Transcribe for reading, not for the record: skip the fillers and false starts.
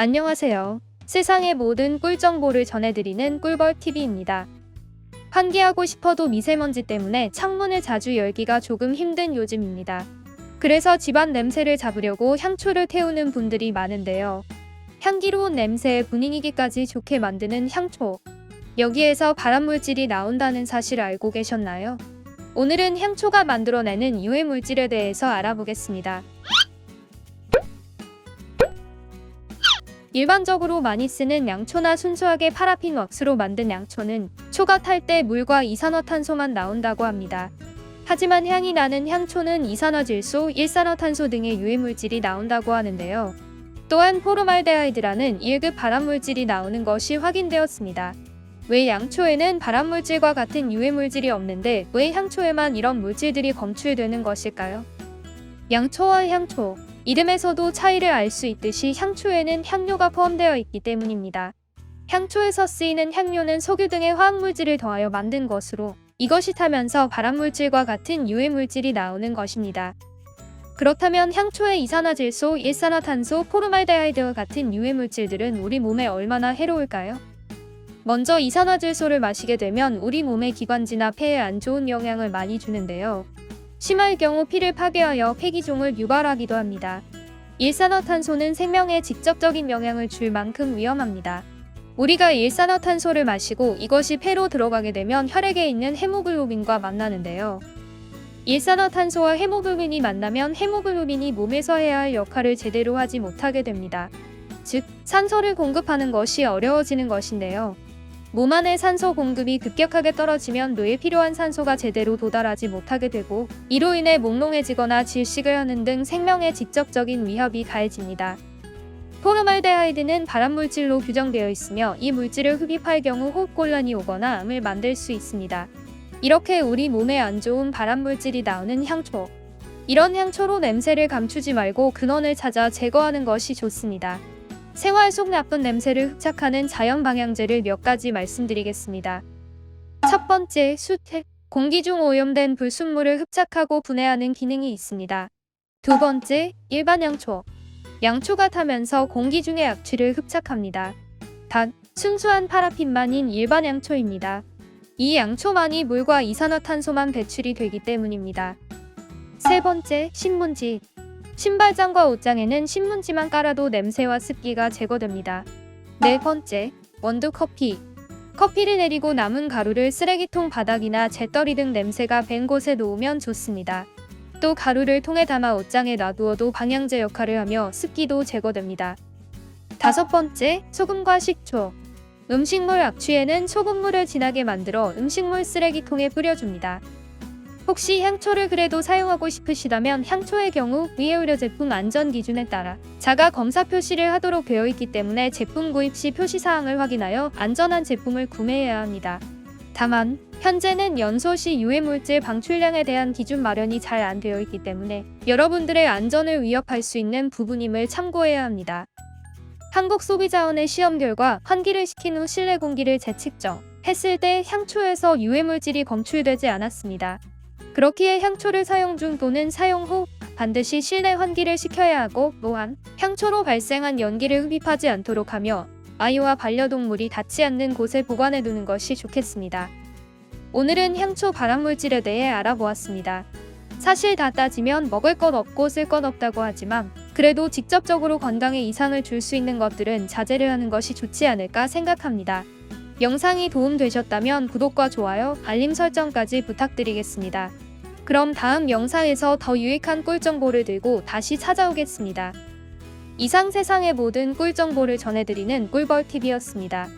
안녕하세요. 세상의 모든 꿀 정보를 전해드리는 꿀벌TV입니다. 환기하고 싶어도 미세먼지 때문에 창문을 자주 열기가 조금 힘든 요즘입니다. 그래서 집안 냄새를 잡으려고 향초를 태우는 분들이 많은데요. 향기로운 냄새에 분위기까지 좋게 만드는 향초. 여기에서 발암물질이 나온다는 사실을 알고 계셨나요? 오늘은 향초가 만들어내는 유해물질에 대해서 알아보겠습니다. 일반적으로 많이 쓰는 양초나 순수하게 파라핀 왁스로 만든 양초는 초가 탈 때 물과 이산화탄소만 나온다고 합니다. 하지만 향이 나는 향초는 이산화질소, 일산화탄소 등의 유해물질이 나온다고 하는데요. 또한 포르말데하이드라는 1급 발암물질이 나오는 것이 확인되었습니다. 왜 양초에는 발암물질과 같은 유해물질이 없는데 왜 향초에만 이런 물질들이 검출되는 것일까요? 양초와 향초. 이름에서도 차이를 알 수 있듯이 향초에는 향료가 포함되어 있기 때문입니다. 향초에서 쓰이는 향료는 석유 등의 화학물질을 더하여 만든 것으로 이것이 타면서 발암물질과 같은 유해물질이 나오는 것입니다. 그렇다면 향초의 이산화질소, 일산화탄소, 포르말데하이드와 같은 유해물질들은 우리 몸에 얼마나 해로울까요? 먼저 이산화질소를 마시게 되면 우리 몸의 기관지나 폐에 안 좋은 영향을 많이 주는데요. 심할 경우 피를 파괴하여 폐기종을 유발하기도 합니다. 일산화탄소는 생명에 직접적인 영향을 줄 만큼 위험합니다. 우리가 일산화탄소를 마시고 이것이 폐로 들어가게 되면 혈액에 있는 헤모글로빈과 만나는데요. 일산화탄소와 헤모글로빈이 만나면 헤모글로빈이 몸에서 해야 할 역할을 제대로 하지 못하게 됩니다. 즉, 산소를 공급하는 것이 어려워지는 것인데요. 몸 안의 산소 공급이 급격하게 떨어지면 뇌에 필요한 산소가 제대로 도달하지 못하게 되고 이로 인해 몽롱해지거나 질식을 하는 등 생명에 직접적인 위협이 가해집니다. 포르말데하이드는 발암물질로 규정되어 있으며 이 물질을 흡입할 경우 호흡곤란이 오거나 암을 만들 수 있습니다. 이렇게 우리 몸에 안 좋은 발암물질이 나오는 향초. 이런 향초로 냄새를 감추지 말고 근원을 찾아 제거하는 것이 좋습니다. 생활 속 나쁜 냄새를 흡착하는 자연 방향제를 몇 가지 말씀드리겠습니다. 첫 번째, 수택. 공기 중 오염된 불순물을 흡착하고 분해하는 기능이 있습니다. 두 번째, 일반 양초. 양초가 타면서 공기 중의 악취를 흡착합니다. 단, 순수한 파라핀만인 일반 양초입니다. 이 양초만이 물과 이산화탄소만 배출이 되기 때문입니다. 세 번째, 신문지. 신발장과 옷장에는 신문지만 깔아도 냄새와 습기가 제거됩니다. 네 번째, 원두커피. 커피를 내리고 남은 가루를 쓰레기통 바닥이나 재떨이 등 냄새가 밴 곳에 놓으면 좋습니다. 또 가루를 통에 담아 옷장에 놔두어도 방향제 역할을 하며 습기도 제거됩니다. 다섯 번째, 소금과 식초. 음식물 악취에는 소금물을 진하게 만들어 음식물 쓰레기통에 뿌려줍니다. 혹시 향초를 그래도 사용하고 싶으시다면 향초의 경우 위에 의료 제품 안전 기준에 따라 자가 검사 표시를 하도록 되어 있기 때문에 제품 구입 시 표시사항을 확인하여 안전한 제품을 구매해야 합니다. 다만 현재는 연소 시 유해물질 방출량에 대한 기준 마련이 잘 안 되어 있기 때문에 여러분들의 안전을 위협할 수 있는 부분임을 참고해야 합니다. 한국소비자원의 시험 결과 환기를 시킨 후 실내 공기를 재측정했을 때 향초에서 유해물질이 검출되지 않았습니다. 그렇기에 향초를 사용 중 또는 사용 후 반드시 실내 환기를 시켜야 하고 또한 향초로 발생한 연기를 흡입하지 않도록 하며 아이와 반려동물이 닿지 않는 곳에 보관해 두는 것이 좋겠습니다. 오늘은 향초 발암물질에 대해 알아보았습니다. 사실 다 따지면 먹을 것 없고 쓸 것 없다고 하지만 그래도 직접적으로 건강에 이상을 줄 수 있는 것들은 자제를 하는 것이 좋지 않을까 생각합니다. 영상이 도움되셨다면 구독과 좋아요, 알림 설정까지 부탁드리겠습니다. 그럼 다음 영상에서 더 유익한 꿀정보를 들고 다시 찾아오겠습니다. 이상 세상의 모든 꿀정보를 전해드리는 꿀벌TV였습니다.